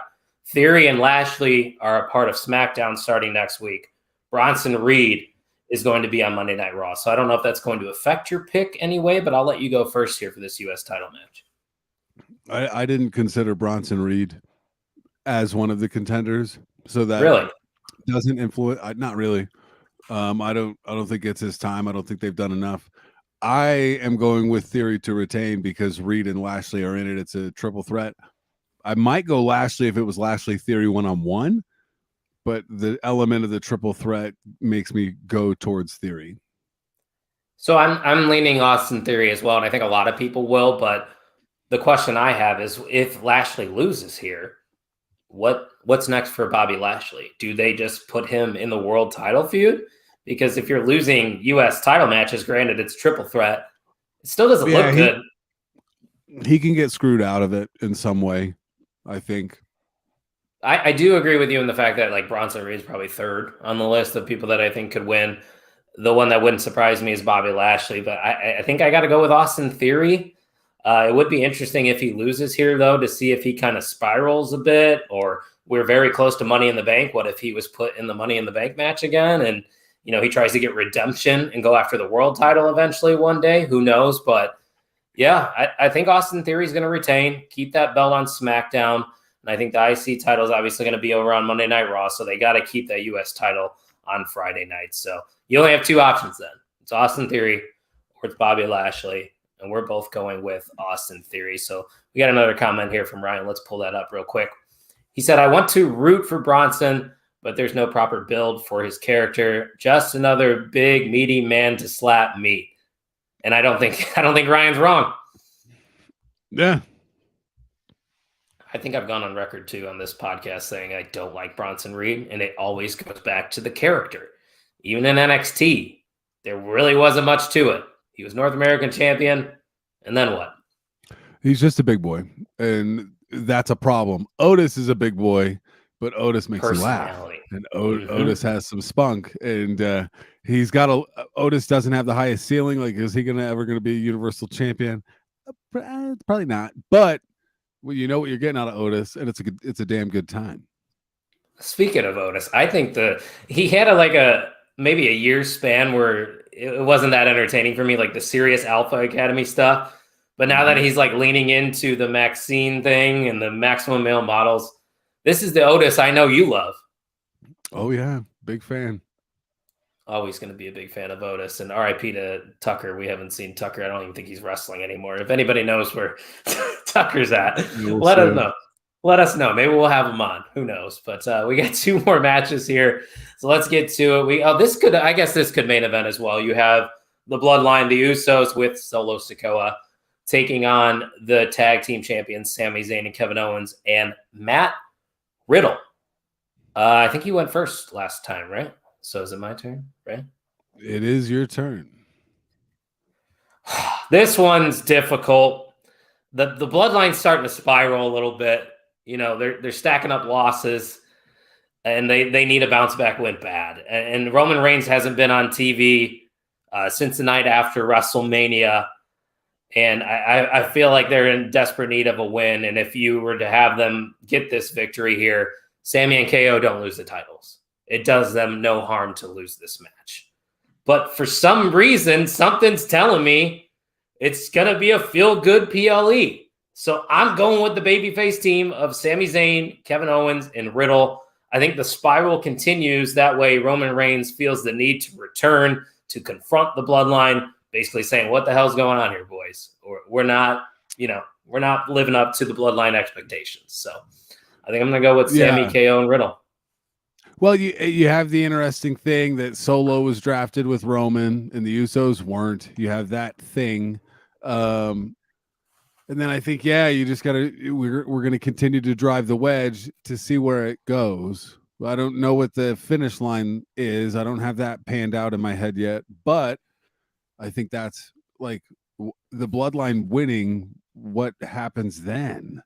Theory and Lashley are a part of SmackDown starting next week. Bronson Reed is going to be on Monday Night Raw. So I don't know if that's going to affect your pick anyway, but I'll let you go first here for this U.S. title match. I didn't consider Bronson Reed as one of the contenders, so that really doesn't influence. Not really. I don't think it's his time. I don't think they've done enough. I am going with Theory to retain because Reed and Lashley are in it. It's a triple threat. I might go Lashley if it was Lashley Theory one-on-one, but the element of the triple threat makes me go towards Theory. So I'm leaning Austin Theory as well, and I think a lot of people will. But the question I have is, if Lashley loses here, what's next for Bobby Lashley? Do they just put him in the world title feud? Because if you're losing U.S. title matches, granted it's triple threat, it still doesn't look good. He can get screwed out of it in some way, I think. I do agree with you in the fact that like Bronson Reed is probably third on the list of people that I think could win. The one that wouldn't surprise me is Bobby Lashley, but I think I got to go with Austin Theory. It would be interesting if he loses here, though, to see if he kind of spirals a bit, or we're very close to Money in the Bank. What if he was put in the Money in the Bank match again, and he tries to get redemption and go after the world title eventually one day? Who knows? But yeah, I think Austin Theory is going to retain, keep that belt on SmackDown. And I think the IC title is obviously going to be over on Monday Night Raw, so they got to keep that U.S. title on Friday night. So you only have two options then. It's Austin Theory or it's Bobby Lashley, and we're both going with Austin Theory. So we got another comment here from Ryan. Let's pull that up real quick. He said, I want to root for Bronson, but there's no proper build for his character. Just another big, meaty man to slap meat. And I don't think Ryan's wrong. Yeah. I think I've gone on record, too, on this podcast saying I don't like Bronson Reed, and it always goes back to the character. Even in NXT, there really wasn't much to it. He was North American champion, and then what? He's just a big boy, and that's a problem. Otis is a big boy, but Otis makes you laugh, and Otis has some spunk, and he's got Otis doesn't have the highest ceiling. Like, is he ever going to be a Universal Champion? Probably not, but well, you know what you're getting out of Otis, and it's a damn good time. Speaking of Otis, I think he had maybe a year span where it wasn't that entertaining for me, like the Sirius Alpha Academy stuff. But now that he's like leaning into the Maxine thing and the Maximum Male Models, this is the Otis I know you love. Oh yeah, big fan. Always going to be a big fan of Otis. And RIP to Tucker. We haven't seen Tucker. I don't even think he's wrestling anymore. If anybody knows where Tucker's at, let us know. Let us know. Maybe we'll have him on. Who knows? But we got two more matches here. So let's get to it. I guess this could main event as well. You have the Bloodline, the Usos with Solo Sikoa taking on the tag team champions, Sami Zayn and Kevin Owens, and Matt Riddle. I think you went first last time, right? So is it my turn, right? It is your turn. This one's difficult. The Bloodline's starting to spiral a little bit. They're stacking up losses, and they need a bounce back win bad. And Roman Reigns hasn't been on TV since the night after WrestleMania, and I feel like they're in desperate need of a win. And if you were to have them get this victory here, Sami and KO don't lose the titles. It does them no harm to lose this match. But for some reason, something's telling me it's going to be a feel-good PLE. So I'm going with the babyface team of Sami Zayn, Kevin Owens, and Riddle. I think the spiral continues. That way, Roman Reigns feels the need to return to confront the Bloodline, basically saying, what the hell's going on here, boys? Or we're not living up to the Bloodline expectations. So I think I'm going to go with Sami, KO, and Riddle. Well, you have the interesting thing that Solo was drafted with Roman and the Usos weren't. You have that thing. And then I think, you just got to, we're going to continue to drive the wedge to see where it goes. I don't know what the finish line is. I don't have that panned out in my head yet, but I think that's like the bloodline winning. What happens then?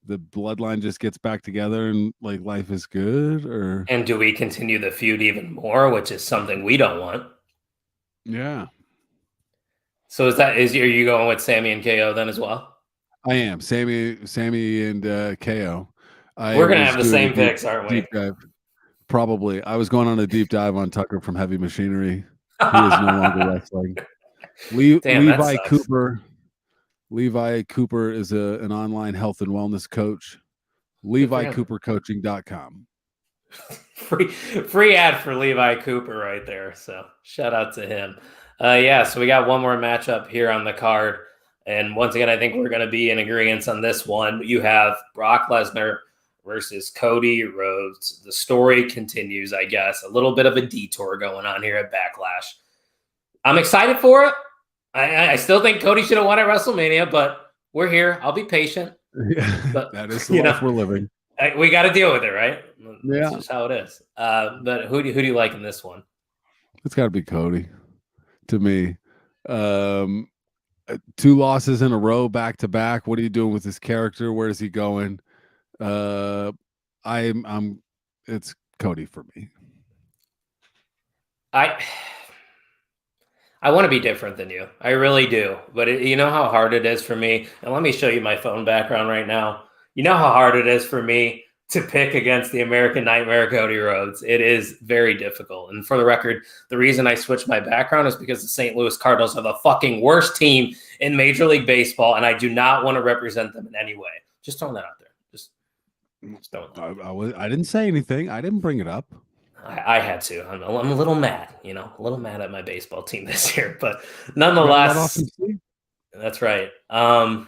The bloodline just gets back together and like life is good, or And do we continue the feud even more, which is something we don't want? yeah. So are you going with Sammy and KO then as well? I am Sammy and KO. We're gonna have the same picks, aren't we? Deep dive. Probably. I was going on a deep dive on Tucker from Heavy Machinery. He is no longer wrestling. Damn, Levi Cooper. Levi Cooper is an online health and wellness coach. LeviCooperCoaching.com. Free ad for Levi Cooper right there. So shout out to him. So we got one more matchup here on the card. And once again, I think we're going to be in agreement on this one. You have Brock Lesnar versus Cody Rhodes. The story continues, I guess. A little bit of a detour going on here at Backlash. I'm excited for it. I still think Cody should have won at WrestleMania, but we're here. I'll be patient. But that is the life we're living. We got to deal with it, right? Yeah. That's just how it is. But who do you like in this one? It's got to be Cody to me. 2 losses in a row, back to back. What are you doing with this character? Where is he going? It's Cody for me. I want to be different than you. I really do. But you know how hard it is for me? And let me show you my phone background right now. You know how hard it is for me to pick against the American Nightmare Cody Rhodes. It is very difficult. And for the record, the reason I switched my background is because the St. Louis Cardinals are the fucking worst team in Major League Baseball, and I do not want to represent them in any way. Just throwing that out there. Just don't. I didn't say anything. I didn't bring it up. I had to. I'm a little mad, a little mad at my baseball team this year, but nonetheless, that's right. I'm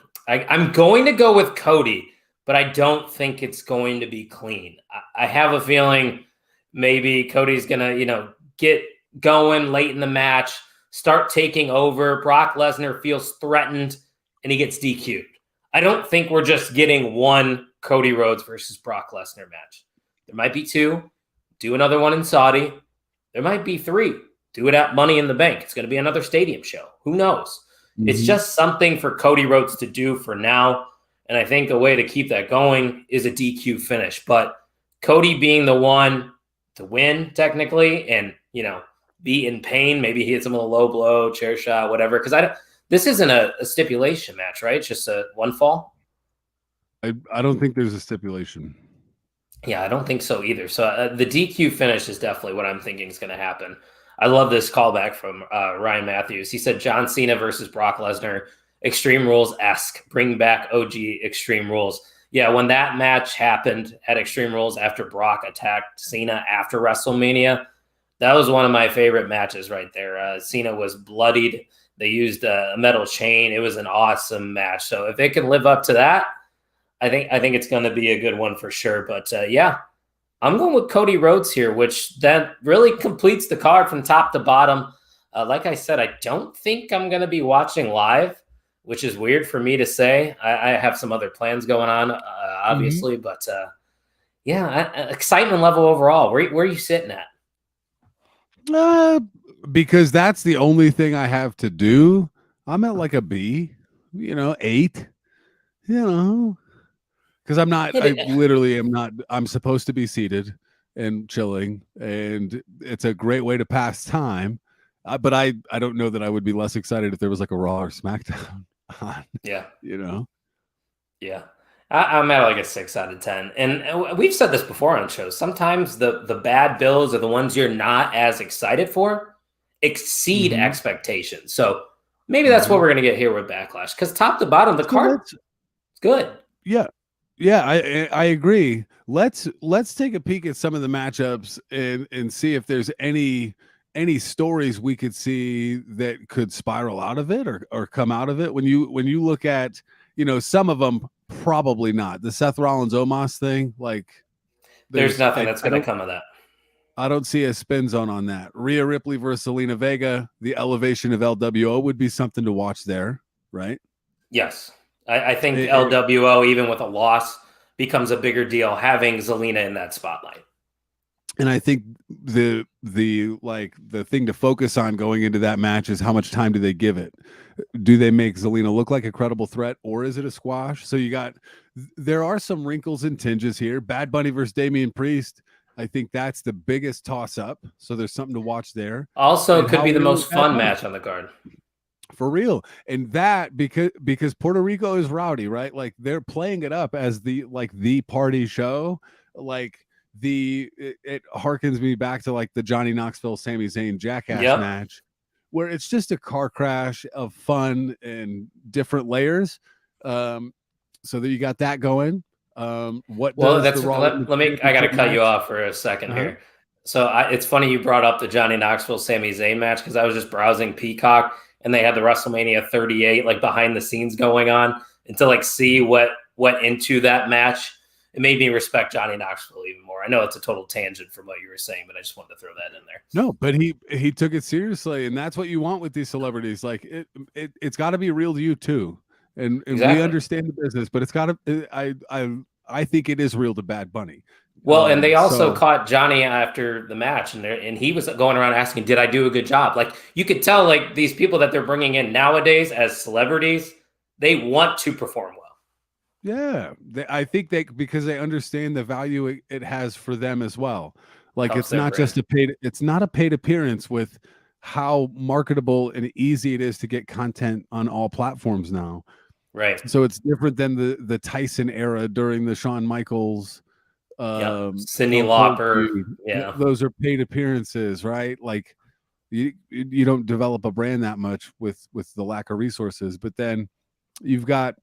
going to go with Cody, but I don't think it's going to be clean. I have a feeling maybe Cody's going to, get going late in the match, start taking over. Brock Lesnar feels threatened and he gets DQ'd. I don't think we're just getting one Cody Rhodes versus Brock Lesnar match. There might be 2. Do another one in Saudi. There might be 3. Do it at Money in the Bank. It's going to be another stadium show. Who knows? Mm-hmm. It's just something for Cody Rhodes to do for now. And I think a way to keep that going is a DQ finish. But Cody being the one to win technically and, be in pain. Maybe he hits him with a low blow, chair shot, whatever. Because this isn't a stipulation match, right? It's just a one fall. I don't think there's a stipulation. Yeah, I don't think so either. So the DQ finish is definitely what I'm thinking is going to happen. I love this callback from Ryan Matthews. He said John Cena versus Brock Lesnar, Extreme Rules-esque, bring back OG Extreme Rules. Yeah, when that match happened at Extreme Rules after Brock attacked Cena after WrestleMania, that was one of my favorite matches right there. Cena was bloodied. They used a metal chain. It was an awesome match. So if it can live up to that, I think it's going to be a good one for sure. But I'm going with Cody Rhodes here, which then really completes the card from top to bottom. Like I said, I don't think I'm going to be watching live, which is weird for me to say. I have some other plans going on, obviously, but excitement level overall. Where are you sitting at? Because that's the only thing I have to do. I'm at like a B, 8, because I'm supposed to be seated and chilling, and it's a great way to pass time. But I don't know that I would be less excited if there was like a Raw or SmackDown on. Yeah. Yeah. I'm at like a 6 out of 10. And we've said this before on shows. Sometimes the bad bills are the ones you're not as excited for exceed expectations. So maybe that's what we're going to get here with Backlash. Because top to bottom, the card is good. Yeah. Yeah, I agree. Let's take a peek at some of the matchups and see if there's any stories we could see that could spiral out of it or come out of it. When you look at, some of them, probably not. The Seth Rollins Omos thing, like there's nothing that's going to come of that. I don't see a spin zone on that. Rhea Ripley versus Zelina Vega, the elevation of LWO would be something to watch there, right? Yes. I think LWO, even with a loss, becomes a bigger deal having Zelina in that spotlight. And I think the thing to focus on going into that match is how much time do they give it? Do they make Zelina look like a credible threat, or is it a squash? So there are some wrinkles and tinges here. Bad Bunny versus Damian Priest. I think that's the biggest toss up. So there's something to watch there. Also, And could be the real most is Bad fun Bunny? match on the card. For real. And that because Puerto Rico is rowdy, right? Like they're playing it up as the party show. Like it harkens me back to like the Johnny Knoxville Sami Zayn Jackass match, where it's just a car crash of fun and different layers. So that you got that going. I got to cut you off for a second here. So it's funny you brought up the Johnny Knoxville Sami Zayn match, because I was just browsing Peacock and they had the WrestleMania 38 like behind the scenes going on, and to like see what went into that match, it made me respect Johnny Knoxville even more. I know it's a total tangent from what you were saying, but I just wanted to throw that in there. No, but he took it seriously, and that's what you want with these celebrities. Like it's got to be real to you too, and Exactly. we understand the business, but it's got to. I think it is real to Bad Bunny. Well, and they also caught Johnny after the match, and he was going around asking, "Did I do a good job?" Like you could tell, like these people that they're bringing in nowadays as celebrities, they want to perform well. Yeah, I think because they understand the value it has for them as well. Like it's not just it's not a paid appearance with how marketable and easy it is to get content on all platforms now. Right. So it's different than the Tyson era during the Shawn Michaels, Cyndi Lauper. Yeah, those are paid appearances, right? Like you don't develop a brand that much with the lack of resources. But then you've got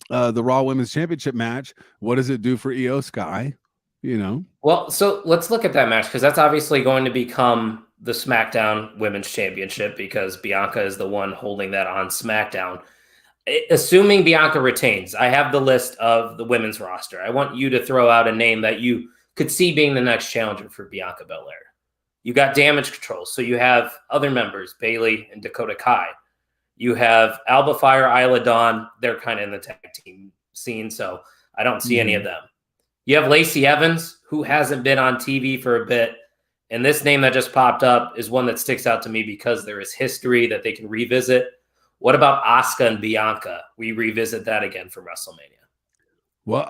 the Raw Women's Championship match. What does it do for Io Sky? Well, so let's look at that match, because that's obviously going to become the SmackDown Women's Championship, because Bianca is the one holding that on SmackDown. Assuming Bianca retains, I have the list of the women's roster. I want you to throw out a name that you could see being the next challenger for Bianca Belair. You got Damage Control, so you have other members, Bayley and Dakota Kai. You have Alba Fire, Isla Dawn. They're kind of in the tag team scene, so I don't see any of them. You have Lacey Evans, who hasn't been on TV for a bit, and this name that just popped up is one that sticks out to me because there is history that they can revisit. What about Asuka and Bianca? We revisit that again for WrestleMania. Well,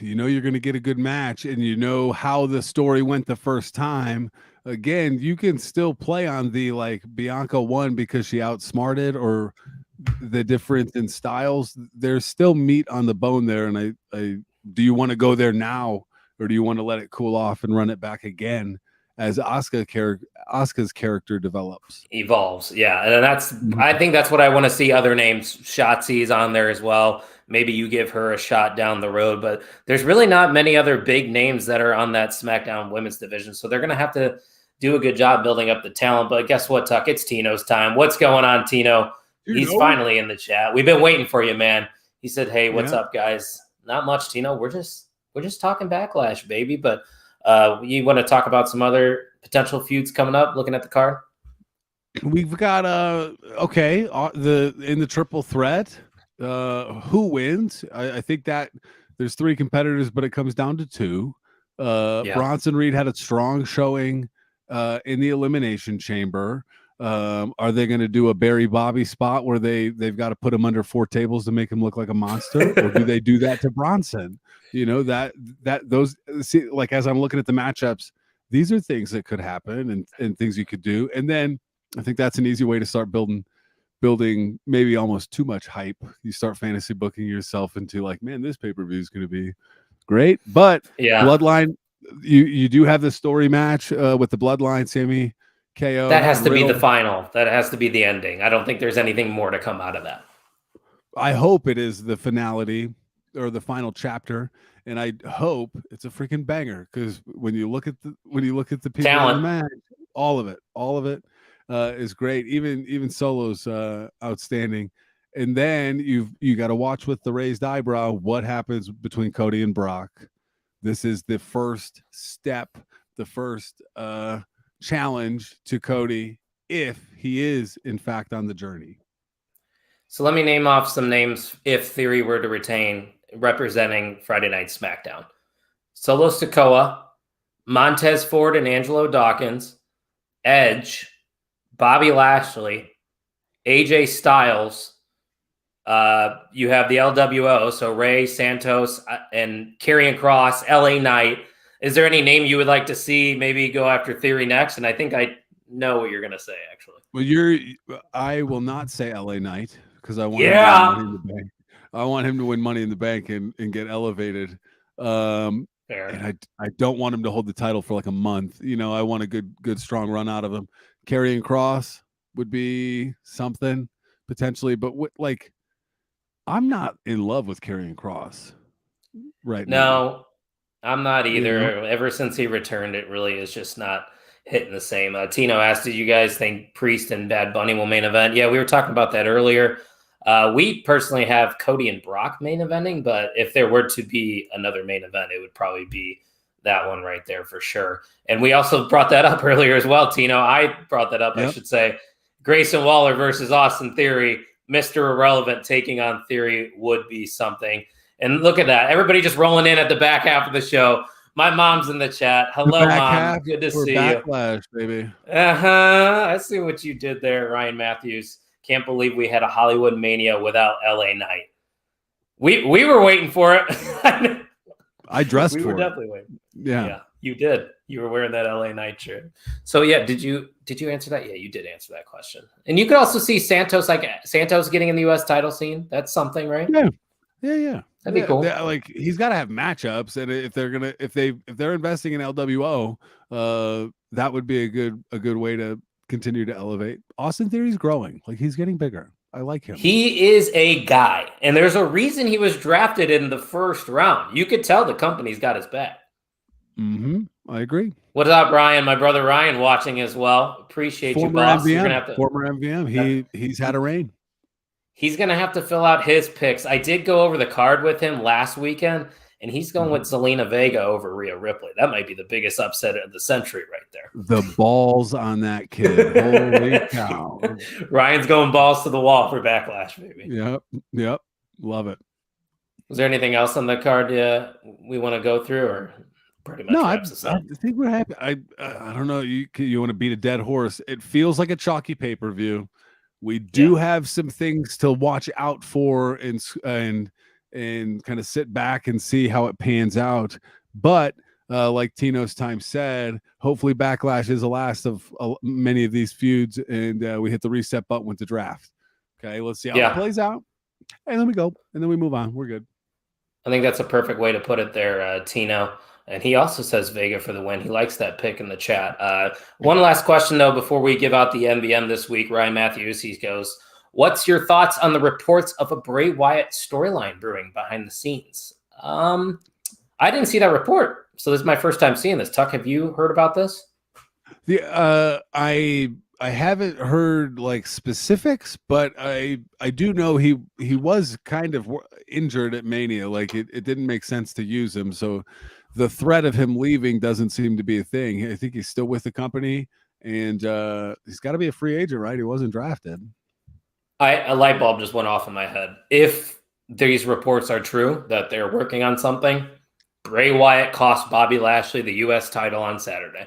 you're going to get a good match, and how the story went the first time. Again, you can still play on the Bianca won because she outsmarted, or the difference in styles. There's still meat on the bone there, and I do you want to go there now, or do you want to let it cool off and run it back again as Asuka's character evolves? Yeah, and I think that's what I want to see. Other names, Shotzi's on there as well. Maybe you give her a shot down the road, but there's really not many other big names that are on that SmackDown women's division, so they're going to have to do a good job building up the talent. But guess what, Tuck? It's Tino's time. What's going on, Tino? He's finally in the chat. We've been waiting for you, man. He said, "Hey, what's up, guys?" Not much, Tino. We're just talking Backlash, baby. But you want to talk about some other potential feuds coming up? Looking at the card, we've got in the triple threat. Who wins? I think that there's 3 competitors, but it comes down to 2. Bronson Reed had a strong showing in the Elimination Chamber. Are they going to do a Barry Bobby spot where they've got to put him under 4 tables to make him look like a monster, or do they do that to Bronson? As I'm looking at the matchups, these are things that could happen and things you could do. And then I think that's an easy way to start building maybe almost too much hype. You start fantasy booking yourself into man, this pay-per-view is going to be great. But Bloodline, you do have the story match with the Bloodline, Sammy, KO. That has to be the final. That has to be the ending. I don't think there's anything more to come out of that. I hope it is the finality or the final chapter, and I hope it's a freaking banger, because when you look at the people talent, in the match, all of it is great. Even Solo's outstanding. And then you got to watch with the raised eyebrow what happens between Cody and Brock. This is the first step, the first challenge to Cody, if he is in fact on the journey. So let me name off some names if Theory were to retain, representing Friday Night SmackDown. Solo Sikoa, Montez Ford and Angelo Dawkins, Edge, Bobby Lashley, AJ Styles. You have the LWO, so Ray, Santos, and Karrion Kross, LA Knight. Is there any name you would like to see maybe go after Theory next? And I think I know what you're going to say, actually. Well, I will not say LA Knight because I want him to win Money in the Bank. I want him to win Money in the Bank and get elevated. And I don't want him to hold the title for like a month. I want a good strong run out of him. Karrion Kross would be something potentially, but I'm not in love with Karrion Kross right now. No, I'm not either. Ever since he returned, it really is just not hitting the same. Tino asked, "Do you guys think Priest and Bad Bunny will main event?" Yeah, we were talking about that earlier. We personally have Cody and Brock main eventing, but if there were to be another main event, it would probably be that one right there for sure. And we also brought that up earlier as well, Tino. I brought that up, I should say. Grayson Waller versus Austin Theory. Mr. Irrelevant taking on Theory would be something. And look at that. Everybody just rolling in at the back half of the show. My mom's in the chat. Hello, Mom. Good to see you. Backlash, baby. I see what you did there, Ryan Matthews. Can't believe we had a Hollywood Mania without LA Knight. We were waiting for it. I dressed for it. We were definitely waiting. Yeah, you did. You were wearing that LA Knight shirt. So yeah, did you answer that? Yeah, you did answer that question. And you could also see Santos getting in the US title scene. That's something, right? Yeah. That'd be cool. He's got to have matchups, and if they're investing in LWO, that would be a good way to continue to elevate. Austin Theory's growing. He's getting bigger. I like him. He is a guy, and there's a reason he was drafted in the first round. You could tell the company's got his back. I agree. What's up, Ryan? My brother Ryan watching as well. Appreciate you, boss. Former MVM. He's had a reign. He's going to have to fill out his picks. I did go over the card with him last weekend, and he's going with Zelina Vega over Rhea Ripley. That might be the biggest upset of the century right there. The balls on that kid. Holy cow. Ryan's going balls to the wall for Backlash, baby. Yep. Love it. Was there anything else on the card we want to go through, or pretty much wraps us up? I think we're happy. I don't know. You want to beat a dead horse. It feels like a chalky pay-per-view. We do have some things to watch out for and kind of sit back and see how it pans out. But like Tino's time said, hopefully Backlash is the last of many of these feuds, and we hit the reset button with the draft. Okay, let's see how it plays out. And then we go, and then we move on. We're good. I think that's a perfect way to put it there, Tino. And he also says Vega for the win. He likes that pick in the chat. One last question, though, before we give out the MVM this week. Ryan Matthews, he goes, what's your thoughts on the reports of a Bray Wyatt storyline brewing behind the scenes? I didn't see that report, so this is my first time seeing this. Tuck, have you heard about this? I haven't heard specifics, but I do know he was kind of injured at Mania. It didn't make sense to use him, so the threat of him leaving doesn't seem to be a thing. I think he's still with the company, and he's got to be a free agent, right? He wasn't drafted. A light bulb just went off in my head. If these reports are true that they're working on something, Bray Wyatt cost Bobby Lashley the U.S. title on Saturday,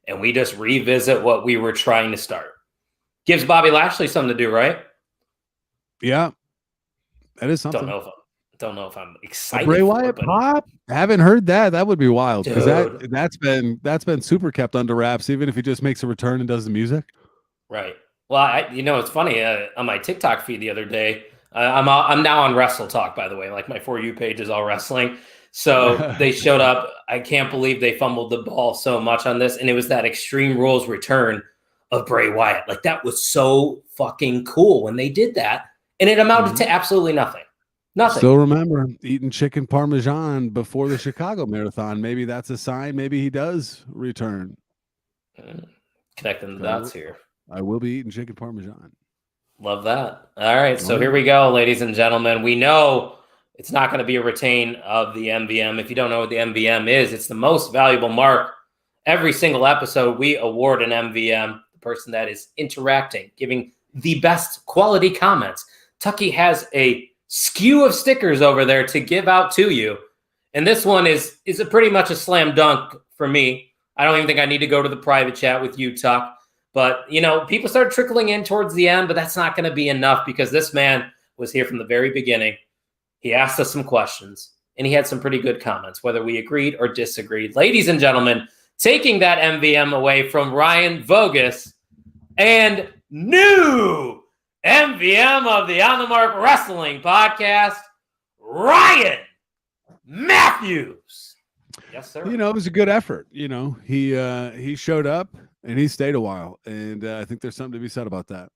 and we just revisit what we were trying to start. Gives Bobby Lashley something to do, right? Yeah, that is something. Don't know if I'm excited. Bray Wyatt pop? I haven't heard that. That would be wild because that's been super kept under wraps. Even if he just makes a return and does the music, right? Well, it's funny on my TikTok feed the other day. I'm now on Wrestle Talk, by the way. My For You page is all wrestling. So they showed up. I can't believe they fumbled the ball so much on this, and it was that Extreme Rules return of Bray Wyatt. That was so fucking cool when they did that, and it amounted to absolutely nothing. Nothing. Still remember eating chicken parmesan before the Chicago Marathon. Maybe that's a sign. Maybe he does return. Connecting the dots here. I will be eating chicken parmesan. Love that. All right, so here we go, ladies and gentlemen. We know it's not going to be a retain of the MVM. If you don't know what the MVM is, it's the most valuable mark. Every single episode, we award an MVM, the person that is interacting, giving the best quality comments. Tucky has a skew of stickers over there to give out to you. And this one is a pretty much a slam dunk for me. I don't even think I need to go to the private chat with you, Tuck. But, people started trickling in towards the end, but that's not going to be enough because this man was here from the very beginning. He asked us some questions, and he had some pretty good comments, whether we agreed or disagreed. Ladies and gentlemen, taking that MVM away from Ryan Vogus and new MVM of the On the Mark Wrestling Podcast, Ryan Matthews. Yes, sir. It was a good effort. He showed up and he stayed a while, and I think there's something to be said about that.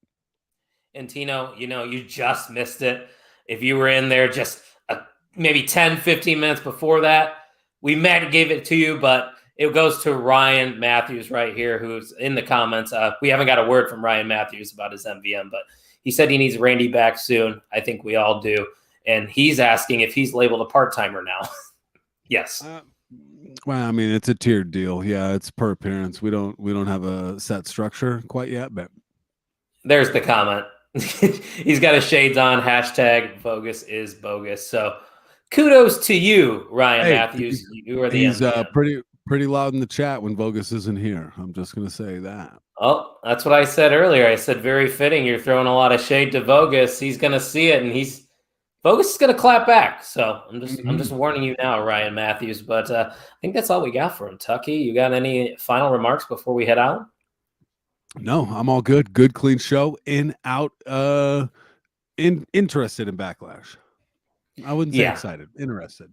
And Tino, you just missed it. If you were in there just maybe 10, 15 minutes before that, we gave it to you, but it goes to Ryan Matthews right here, who's in the comments. We haven't got a word from Ryan Matthews about his MVM, but he said he needs Randy back soon. I think we all do. And he's asking if he's labeled a part-timer now. Yes. Well, I mean, it's a tiered deal. Yeah, it's per appearance. We don't have a set structure quite yet, but there's the comment. He's got his shades on. Hashtag Vogus is bogus. So kudos to you, Ryan Matthews. You are the he's pretty loud in the chat when Vogus isn't here. I'm just gonna say that. Oh, that's what I said earlier. I said very fitting. You're throwing a lot of shade to Vogus. He's gonna see it, and Vogus is gonna clap back. So I'm just warning you now, Ryan Matthews. But I think that's all we got for him. Tucky, you got any final remarks before we head out? No, I'm all good. Good, clean show. Interested in Backlash. I wouldn't say excited. Interested.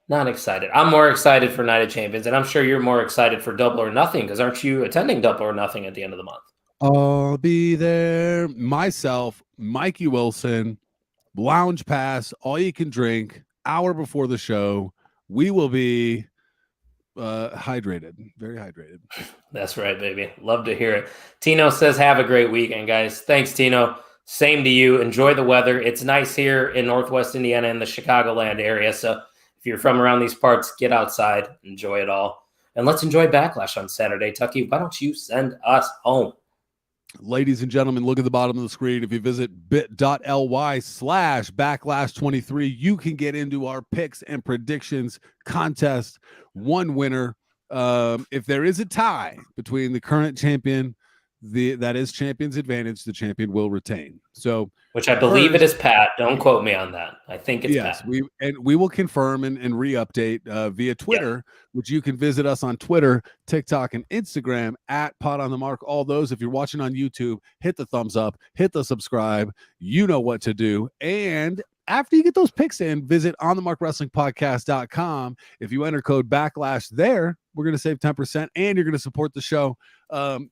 Not excited. I'm more excited for Night of Champions, and I'm sure you're more excited for Double or Nothing because aren't you attending Double or Nothing at the end of the month? I'll be there. Myself, Mikey Wilson, lounge pass, all you can drink, hour before the show. We will be hydrated, very hydrated. That's right, baby. Love to hear it. Tino says, have a great weekend, guys. Thanks, Tino. Same to you. Enjoy the weather. It's nice here in Northwest Indiana in the Chicagoland area. So if you're from around these parts, get outside, enjoy it all. And let's enjoy Backlash on Saturday. Tucky, why don't you send us home? Ladies and gentlemen, look at the bottom of the screen. If you visit bit.ly/backlash23, you can get into our picks and predictions contest. One winner. If there is a tie between the current champion, that is champion's advantage, the champion will retain. So, which I believe it is Pat. Don't quote me on that. I think it's Pat. We will confirm and re-update via Twitter, which you can visit us on Twitter, TikTok, and Instagram at Pod on the Mark. All those. If you're watching on YouTube, hit the thumbs up, hit the subscribe. You know what to do. And after you get those picks in, visit onthemarkwrestlingpodcast.com. If you enter code Backlash there, we're going to save 10% and you're going to support the show.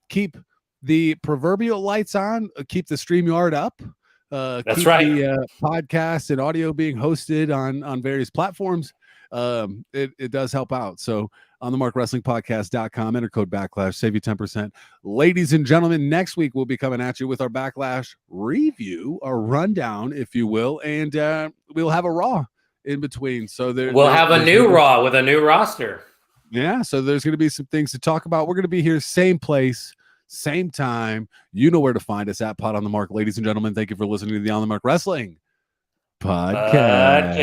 Keep the proverbial lights on, keep the StreamYard up. That's right. The podcast and audio being hosted on various platforms. It does help out. So on the markwrestlingpodcast.com, enter code Backlash, save you 10%. Ladies and gentlemen, next week we'll be coming at you with our Backlash review, our rundown, if you will, and we'll have a Raw in between. So we'll have a new Raw with a new roster. Yeah, so there's going to be some things to talk about. We're going to be here, same place, same time. You know where to find us at Pod on the Mark. Ladies and gentlemen, thank you for listening to the On the Mark Wrestling Podcast.